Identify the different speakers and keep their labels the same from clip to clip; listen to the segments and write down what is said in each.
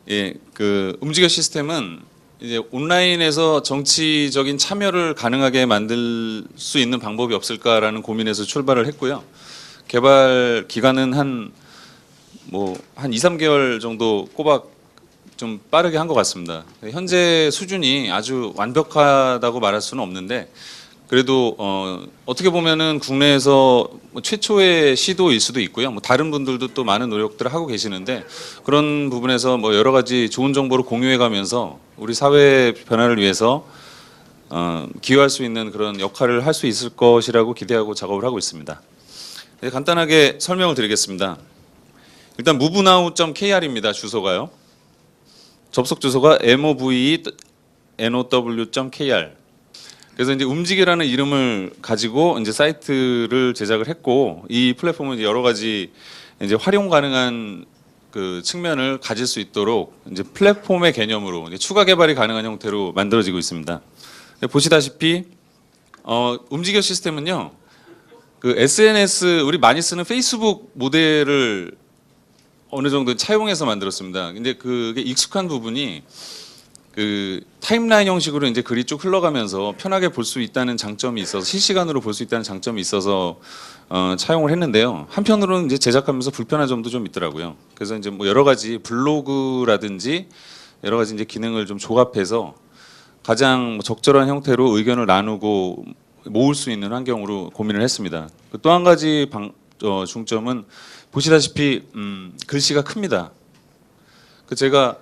Speaker 1: 예, 그 움직여 시스템은 이제 온라인에서 정치적인 참여를 가능하게 만들 수 있는 방법이 없을까라는 고민에서 출발을 했고요. 개발 기간은 한 2, 3개월 정도 꼬박 좀 빠르게 한 것 같습니다. 현재 수준이 아주 완벽하다고 말할 수는 없는데 그래도 어떻게 보면은 국내에서 최초의 시도일 수도 있고요. 다른 분들도 또 많은 노력들을 하고 계시는데 그런 부분에서 여러 가지 좋은 정보를 공유해가면서 우리 사회 변화를 위해서 기여할 수 있는 그런 역할을 할 수 있을 것이라고 기대하고 작업을 하고 있습니다. 네, 간단하게 설명을 드리겠습니다. 일단 movenow.kr입니다. 주소가요. 접속 주소가 move.now.kr. 그래서 이제 움직이라는 이름을 가지고 이제 사이트를 제작을 했고 이 플랫폼은 여러 가지 이제 활용 가능한 그 측면을 가질 수 있도록 이제 플랫폼의 개념으로 이제 추가 개발이 가능한 형태로 만들어지고 있습니다. 보시다시피 움직여 시스템은요 그 SNS 우리 많이 쓰는 페이스북 모델을 어느 정도 차용해서 만들었습니다. 근데 그게 익숙한 부분이 그 타임라인 형식으로 이제 글이 쭉 흘러가면서 편하게 볼 수 있다는 장점이 있어서 실시간으로 볼 수 있다는 장점이 있어서 차용을 했는데요. 한편으로는 이제 제작하면서 불편한 점도 좀 있더라고요. 그래서 이제 여러 가지 블로그라든지 여러 가지 이제 기능을 좀 조합해서 가장 적절한 형태로 의견을 나누고 모을 수 있는 환경으로 고민을 했습니다. 또 한 가지 중점은 보시다시피 글씨가 큽니다. 제가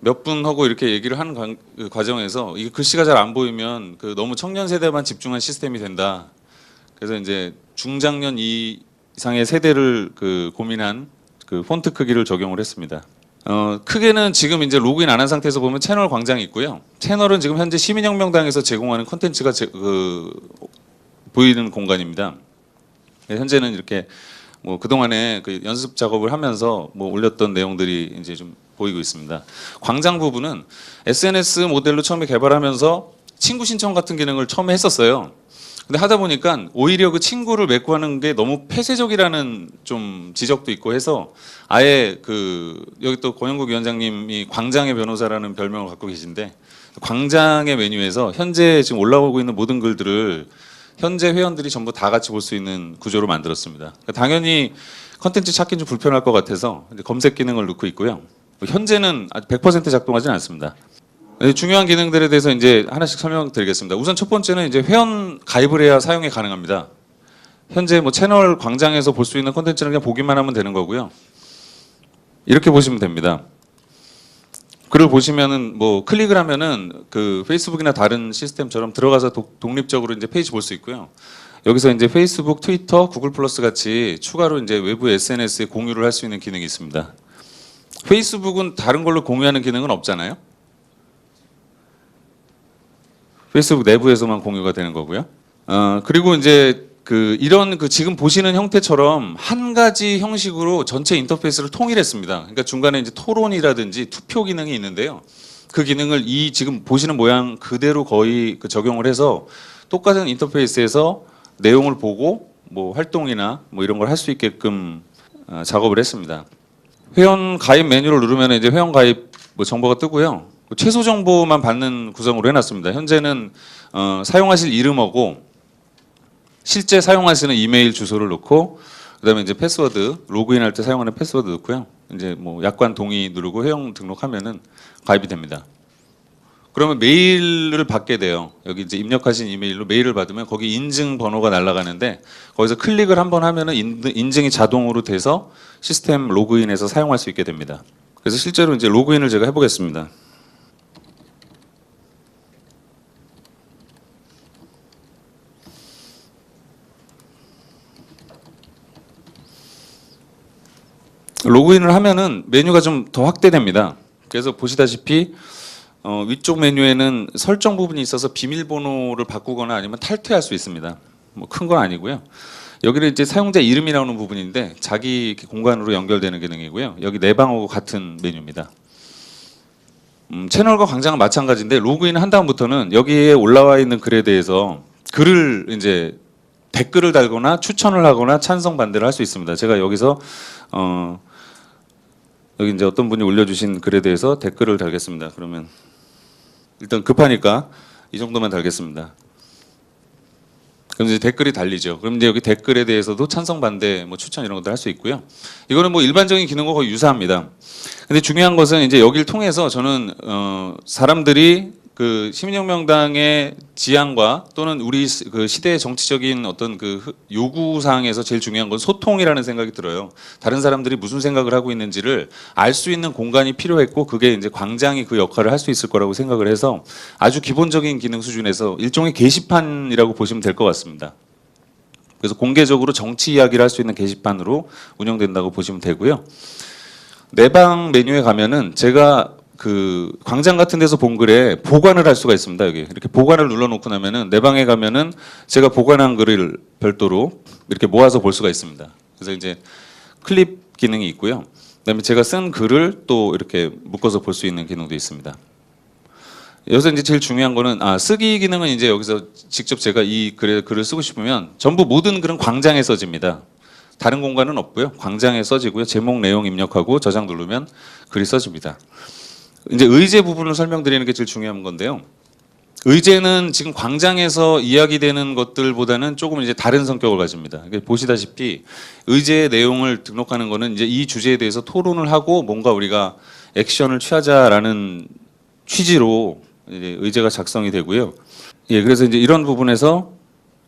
Speaker 1: 몇 분하고 이렇게 얘기를 하는 그 과정에서 이게 글씨가 잘 안 보이면 그 너무 청년 세대만 집중한 시스템이 된다. 그래서 이제 중장년 이상의 세대를 그 고민한 그 폰트 크기를 적용을 했습니다. 크게는 지금 이제 로그인 안 한 상태에서 보면 채널 광장이 있고요. 채널은 지금 현재 시민혁명당에서 제공하는 콘텐츠가 보이는 공간입니다. 현재는 이렇게 그동안에 그 연습 작업을 하면서 올렸던 내용들이 이제 좀 보이고 있습니다. 광장 부분은 SNS 모델로 처음에 개발하면서 친구 신청 같은 기능을 처음에 했었어요. 근데 하다 보니까 오히려 그 친구를 맺고 하는 게 너무 폐쇄적이라는 좀 지적도 있고 해서 아예 여기 또 고영국 위원장님이 광장의 변호사라는 별명을 갖고 계신데 광장의 메뉴에서 현재 지금 올라오고 있는 모든 글들을 현재 회원들이 전부 다 같이 볼 수 있는 구조로 만들었습니다. 당연히 컨텐츠 찾기 좀 불편할 것 같아서 검색 기능을 넣고 있고요. 현재는 아직 100% 작동하지는 않습니다. 중요한 기능들에 대해서 이제 하나씩 설명드리겠습니다. 우선 첫 번째는 이제 회원 가입을 해야 사용이 가능합니다. 현재 채널 광장에서 볼 수 있는 콘텐츠는 그냥 보기만 하면 되는 거고요. 이렇게 보시면 됩니다. 글을 보시면은 클릭을 하면은 그 페이스북이나 다른 시스템처럼 들어가서 독립적으로 이제 페이지 볼 수 있고요. 여기서 이제 페이스북, 트위터, 구글 플러스 같이 추가로 이제 외부 SNS에 공유를 할 수 있는 기능이 있습니다. 페이스북은 다른 걸로 공유하는 기능은 없잖아요. 페이스북 내부에서만 공유가 되는 거고요. 그리고 이제 이런 지금 보시는 형태처럼 한 가지 형식으로 전체 인터페이스를 통일했습니다. 그러니까 중간에 이제 토론이라든지 투표 기능이 있는데요. 그 기능을 이 지금 보시는 모양 그대로 거의 적용을 해서 똑같은 인터페이스에서 내용을 보고 활동이나 이런 걸 할 수 있게끔 작업을 했습니다. 회원 가입 메뉴를 누르면 이제 회원 가입 정보가 뜨고요. 최소 정보만 받는 구성으로 해놨습니다. 현재는 사용하실 이름하고 실제 사용하시는 이메일 주소를 넣고 그다음에 이제 패스워드 로그인할 때 사용하는 패스워드 넣고요. 이제 약관 동의 누르고 회원 등록하면은 가입이 됩니다. 그러면 메일을 받게 돼요. 여기 이제 입력하신 이메일로 메일을 받으면 거기 인증 번호가 날아가는데 거기서 클릭을 한번 하면은 인증이 자동으로 돼서 시스템 로그인해서 사용할 수 있게 됩니다. 그래서 실제로 이제 로그인을 제가 해보겠습니다. 로그인을 하면은 메뉴가 좀 더 확대됩니다. 그래서 보시다시피 위쪽 메뉴에는 설정 부분이 있어서 비밀번호를 바꾸거나 아니면 탈퇴할 수 있습니다. 큰 건 아니고요. 여기는 이제 사용자 이름이 나오는 부분인데 자기 공간으로 연결되는 기능이고요. 여기 내방하고 같은 메뉴입니다. 채널과 광장은 마찬가지인데 로그인을 한 다음부터는 여기에 올라와 있는 글에 대해서 글을 이제 댓글을 달거나 추천을 하거나 찬성 반대를 할 수 있습니다. 제가 여기서 여기 이제 어떤 분이 올려주신 글에 대해서 댓글을 달겠습니다. 그러면 일단 급하니까 이 정도만 달겠습니다. 그럼 이제 댓글이 달리죠. 그럼 이제 여기 댓글에 대해서도 찬성, 반대, 뭐 추천 이런 것들 할 수 있고요. 이거는 뭐 일반적인 기능과 거의 유사합니다. 근데 중요한 것은 이제 여기를 통해서 저는 사람들이 그 시민혁명당의 지향과 또는 우리 그 시대의 정치적인 어떤 그 요구 사항에서 제일 중요한 건 소통이라는 생각이 들어요. 다른 사람들이 무슨 생각을 하고 있는지를 알 수 있는 공간이 필요했고 그게 이제 광장이 그 역할을 할 수 있을 거라고 생각을 해서 아주 기본적인 기능 수준에서 일종의 게시판이라고 보시면 될 것 같습니다. 그래서 공개적으로 정치 이야기를 할 수 있는 게시판으로 운영된다고 보시면 되고요. 내방 메뉴에 가면은 제가 그 광장 같은 데서 본 글에 보관을 할 수가 있습니다. 여기 이렇게 보관을 눌러놓고 나면은 내 방에 가면은 제가 보관한 글을 별도로 이렇게 모아서 볼 수가 있습니다. 그래서 이제 클립 기능이 있고요. 그다음에 제가 쓴 글을 또 이렇게 묶어서 볼 수 있는 기능도 있습니다. 여기서 이제 제일 중요한 거는 쓰기 기능은 이제 여기서 직접 제가 이 글을 쓰고 싶으면 전부 모든 글은 광장에 써집니다. 다른 공간은 없고요. 광장에 써지고요. 제목 내용 입력하고 저장 누르면 글이 써집니다. 이제 의제 부분을 설명드리는 게 제일 중요한 건데요. 의제는 지금 광장에서 이야기되는 것들보다는 조금 이제 다른 성격을 가집니다. 보시다시피 의제의 내용을 등록하는 거는 이제 이 주제에 대해서 토론을 하고 뭔가 우리가 액션을 취하자라는 취지로 이제 의제가 작성이 되고요. 예, 그래서 이제 이런 부분에서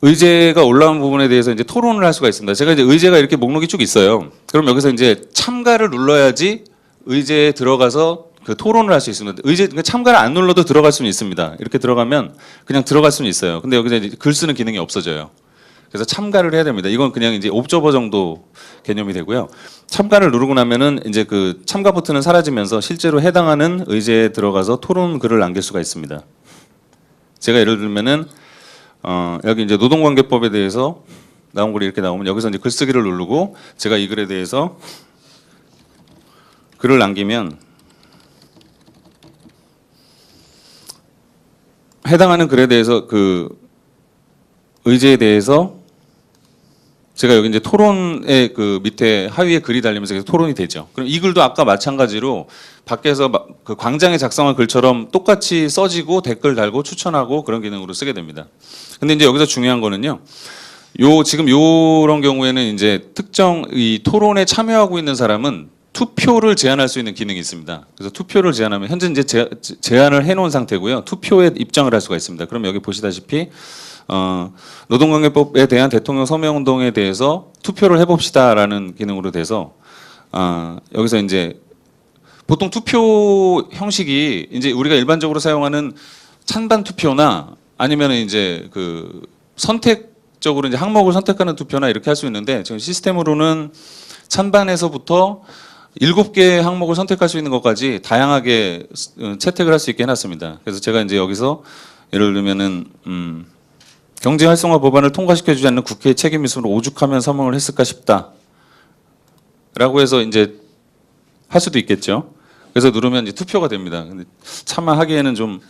Speaker 1: 의제가 올라온 부분에 대해서 이제 토론을 할 수가 있습니다. 제가 이제 의제가 이렇게 목록이 쭉 있어요. 그럼 여기서 이제 참가를 눌러야지 의제에 들어가서 그 토론을 할 수 있습니다. 의제 참가를 안 눌러도 들어갈 수는 있습니다. 이렇게 들어가면 그냥 들어갈 수는 있어요. 근데 여기서 이제 글 쓰는 기능이 없어져요. 그래서 참가를 해야 됩니다. 이건 그냥 이제 옵저버 정도 개념이 되고요. 참가를 누르고 나면은 이제 그 참가 버튼은 사라지면서 실제로 해당하는 의제에 들어가서 토론 글을 남길 수가 있습니다. 제가 예를 들면은 여기 이제 노동관계법에 대해서 나온 글이 이렇게 나오면 여기서 이제 글쓰기를 누르고 제가 이 글에 대해서 글을 남기면 해당하는 글에 대해서 그 의제에 대해서 제가 여기 이제 토론의 그 밑에 하위에 글이 달리면서 계속 토론이 되죠. 그럼 이 글도 아까 마찬가지로 밖에서 그 광장에 작성한 글처럼 똑같이 써지고 댓글 달고 추천하고 그런 기능으로 쓰게 됩니다. 근데 이제 여기서 중요한 거는요. 지금 요런 경우에는 이제 특정 이 토론에 참여하고 있는 사람은 투표를 제한할 수 있는 기능이 있습니다. 그래서 투표를 제한하면 현재 이제 제한을 해놓은 상태고요. 투표에 입장을 할 수가 있습니다. 그럼 여기 보시다시피 노동관계법에 대한 대통령 서명운동에 대해서 투표를 해봅시다라는 기능으로 돼서 여기서 이제 보통 투표 형식이 이제 우리가 일반적으로 사용하는 찬반 투표나 아니면 이제 그 선택적으로 이제 항목을 선택하는 투표나 이렇게 할 수 있는데 지금 시스템으로는 찬반에서부터 7개의 항목을 선택할 수 있는 것까지 다양하게 채택을 할 수 있게 해놨습니다. 그래서 제가 이제 여기서 예를 들면은 경제 활성화 법안을 통과시켜주지 않는 국회의 책임 있음으로 오죽하면 서명을 했을까 싶다라고 해서 이제 할 수도 있겠죠. 그래서 누르면 이제 투표가 됩니다. 근데 차마 하기에는 좀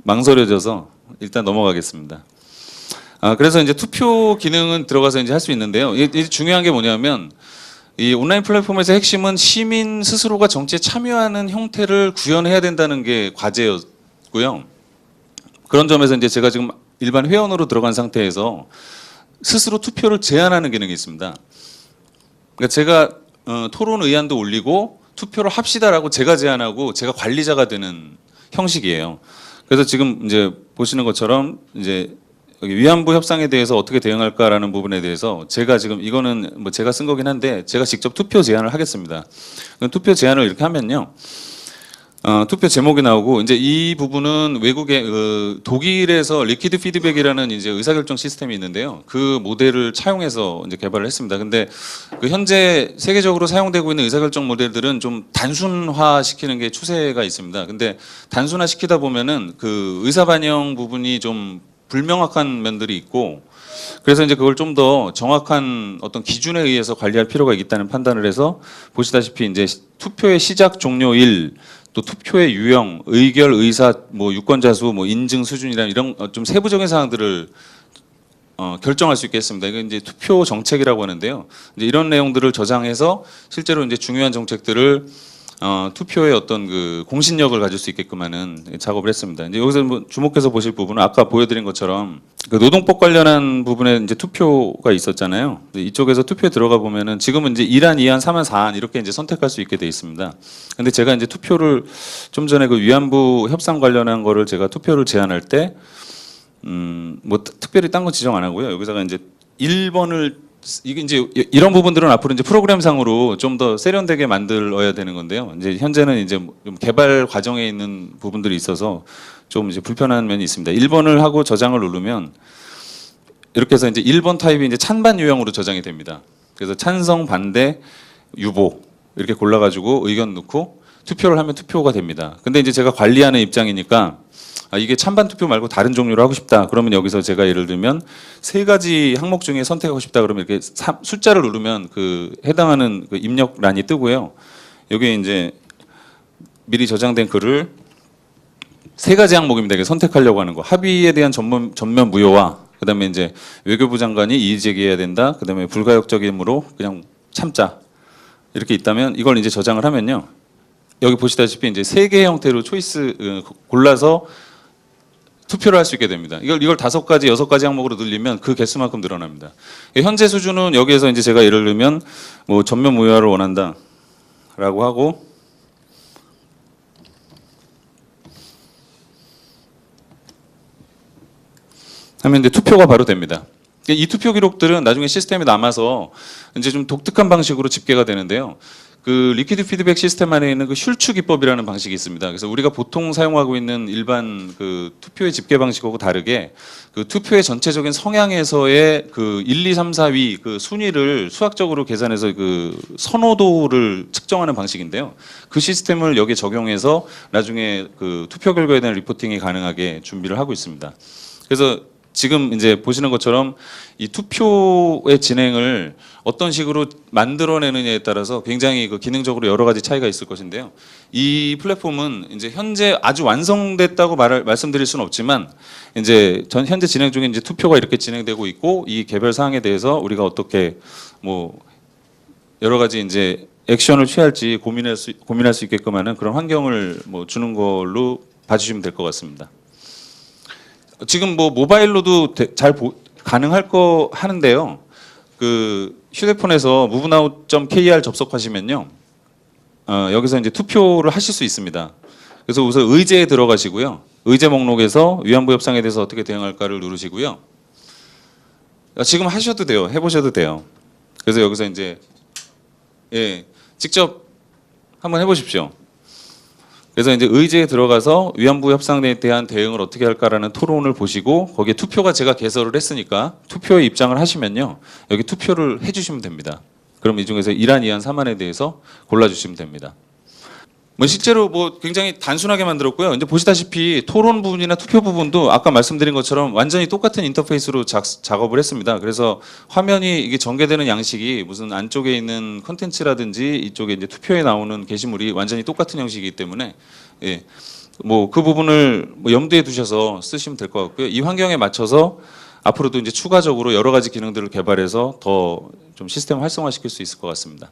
Speaker 1: 망설여져서 일단 넘어가겠습니다. 그래서 이제 투표 기능은 들어가서 이제 할 수 있는데요. 이게 중요한 게 뭐냐면 이 온라인 플랫폼에서 핵심은 시민 스스로가 정치에 참여하는 형태를 구현해야 된다는 게 과제였고요. 그런 점에서 이제 제가 지금 일반 회원으로 들어간 상태에서 스스로 투표를 제안하는 기능이 있습니다. 그러니까 제가 토론 의안도 올리고 투표를 합시다라고 제가 제안하고 제가 관리자가 되는 형식이에요. 그래서 지금 이제 보시는 것처럼 이제 여기 위안부 협상에 대해서 어떻게 대응할까라는 부분에 대해서 제가 지금 이거는 뭐 제가 쓴 거긴 한데 제가 직접 투표 제안을 하겠습니다. 투표 제안을 이렇게 하면요. 투표 제목이 나오고 이제 이 부분은 외국의 독일에서 리퀴드 피드백이라는 이제 의사결정 시스템이 있는데요. 그 모델을 차용해서 이제 개발을 했습니다. 근데 그 현재 세계적으로 사용되고 있는 의사결정 모델들은 좀 단순화시키는 게 추세가 있습니다. 근데 단순화시키다 보면은 그 의사 반영 부분이 좀 불명확한 면들이 있고 그래서 이제 그걸 좀 더 정확한 어떤 기준에 의해서 관리할 필요가 있다는 판단을 해서 보시다시피 이제 투표의 시작 종료일 또 투표의 유형, 의결, 의사, 뭐 유권자 수, 뭐 인증 수준이랑 이런 좀 세부적인 사항들을 결정할 수 있게 했습니다. 이게 이제 투표 정책이라고 하는데요. 이제 이런 내용들을 저장해서 실제로 이제 중요한 정책들을 투표의 어떤 그 공신력을 가질 수 있게끔 하는 작업을 했습니다. 이제 여기서 뭐 주목해서 보실 부분은 아까 보여드린 것처럼 그 노동법 관련한 부분에 이제 투표가 있었잖아요. 이쪽에서 투표에 들어가 보면은 지금은 이제 1안, 2안, 3안, 4안 이렇게 이제 선택할 수 있게 돼 있습니다. 근데 제가 이제 투표를 좀 전에 그 위안부 협상 관련한 거를 제가 투표를 제안할 때 뭐 특별히 딴 거 지정 안 하고요. 여기다가 이제 1번을 이게 이제 이런 부분들은 앞으로 이제 프로그램상으로 좀 더 세련되게 만들어야 되는 건데요. 이제 현재는 이제 좀 개발 과정에 있는 부분들이 있어서 좀 이제 불편한 면이 있습니다. 1번을 하고 저장을 누르면 이렇게 해서 이제 1번 타입이 이제 찬반 유형으로 저장이 됩니다. 그래서 찬성, 반대, 유보 이렇게 골라가지고 의견 넣고 투표를 하면 투표가 됩니다. 근데 이제 제가 관리하는 입장이니까 이게 찬반 투표 말고 다른 종류로 하고 싶다. 그러면 여기서 제가 예를 들면 세 가지 항목 중에 선택하고 싶다. 그러면 이렇게 숫자를 누르면 그 해당하는 그 입력란이 뜨고요. 여기에 이제 미리 저장된 글을 세 가지 항목입니다. 이게 선택하려고 하는 거. 합의에 대한 전면 무효와 그다음에 이제 외교부 장관이 이의 제기해야 된다. 그다음에 불가역적이므로 그냥 참자. 이렇게 있다면 이걸 이제 저장을 하면요. 여기 보시다시피 이제 세 개의 형태로 초이스 골라서 투표를 할 수 있게 됩니다. 이걸 5가지, 6가지 항목으로 늘리면 그 개수만큼 늘어납니다. 현재 수준은 여기에서 이제 제가 예를 들면 뭐 전면 무효화를 원한다라고 하고 하면 이제 투표가 바로 됩니다. 이 투표 기록들은 나중에 시스템에 남아서 이제 좀 독특한 방식으로 집계가 되는데요. 그 리퀴드 피드백 시스템 안에 있는 그 슐츠 기법이라는 방식이 있습니다. 그래서 우리가 보통 사용하고 있는 일반 그 투표의 집계 방식하고 다르게 그 투표의 전체적인 성향에서의 그 1, 2, 3, 4위 그 순위를 수학적으로 계산해서 그 선호도를 측정하는 방식인데요. 그 시스템을 여기에 적용해서 나중에 그 투표 결과에 대한 리포팅이 가능하게 준비를 하고 있습니다. 그래서 지금 이제 보시는 것처럼 이 투표의 진행을 어떤 식으로 만들어내느냐에 따라서 굉장히 그 기능적으로 여러 가지 차이가 있을 것인데요. 이 플랫폼은 이제 현재 아주 완성됐다고 말씀드릴 수는 없지만 이제 현재 진행 중에 이제 투표가 이렇게 진행되고 있고 이 개별 사항에 대해서 우리가 어떻게 뭐 여러 가지 이제 액션을 취할지 고민할 수 있게끔 하는 그런 환경을 뭐 주는 걸로 봐주시면 될 것 같습니다. 지금 뭐 모바일로도 가능할 거 하는데요. 그 휴대폰에서 movenow.kr 접속하시면요. 여기서 이제 투표를 하실 수 있습니다. 그래서 우선 의제에 들어가시고요. 의제 목록에서 위안부 협상에 대해서 어떻게 대응할까를 누르시고요. 지금 하셔도 돼요. 해보셔도 돼요. 그래서 여기서 이제 직접 한번 해보십시오. 그래서 이제 의제에 들어가서 위안부 협상에 대한 대응을 어떻게 할까라는 토론을 보시고 거기에 투표가 제가 개설을 했으니까 투표에 입장을 하시면요. 여기 투표를 해주시면 됩니다. 그럼 이 중에서 1안, 2안, 3안에 대해서 골라주시면 됩니다. 뭐 실제로 뭐 굉장히 단순하게 만들었고요. 이제 보시다시피 토론 부분이나 투표 부분도 아까 말씀드린 것처럼 완전히 똑같은 인터페이스로 작업을 했습니다. 그래서 화면이 이게 전개되는 양식이 무슨 안쪽에 있는 컨텐츠라든지 이쪽에 이제 투표에 나오는 게시물이 완전히 똑같은 형식이기 때문에 뭐 그 부분을 뭐 염두에 두셔서 쓰시면 될 것 같고요. 이 환경에 맞춰서 앞으로도 이제 추가적으로 여러 가지 기능들을 개발해서 더 좀 시스템 활성화시킬 수 있을 것 같습니다.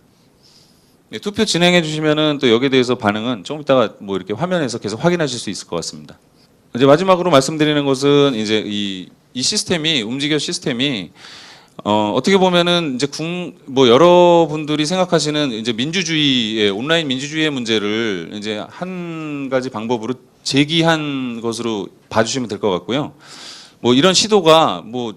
Speaker 1: 투표 진행해 주시면은 또 여기에 대해서 반응은 조금 이따가 뭐 이렇게 화면에서 계속 확인하실 수 있을 것 같습니다. 이제 마지막으로 말씀드리는 것은 이제 이 시스템이 움직여 시스템이 어떻게 보면은 이제 뭐 여러분들이 생각하시는 이제 민주주의의 온라인 민주주의의 문제를 이제 한 가지 방법으로 제기한 것으로 봐주시면 될 것 같고요. 뭐 이런 시도가 뭐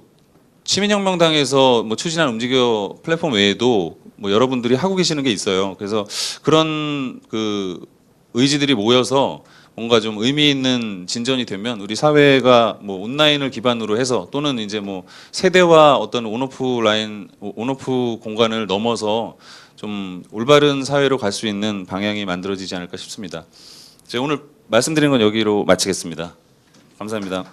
Speaker 1: 시민혁명당에서 뭐 추진한 움직여 플랫폼 외에도 뭐 여러분들이 하고 계시는 게 있어요. 그래서 그런 그 의지들이 모여서 뭔가 좀 의미 있는 진전이 되면 우리 사회가 뭐 온라인을 기반으로 해서 또는 이제 뭐 세대와 어떤 온오프 공간을 넘어서 좀 올바른 사회로 갈 수 있는 방향이 만들어지지 않을까 싶습니다. 제가 오늘 말씀드린 건 여기로 마치겠습니다. 감사합니다.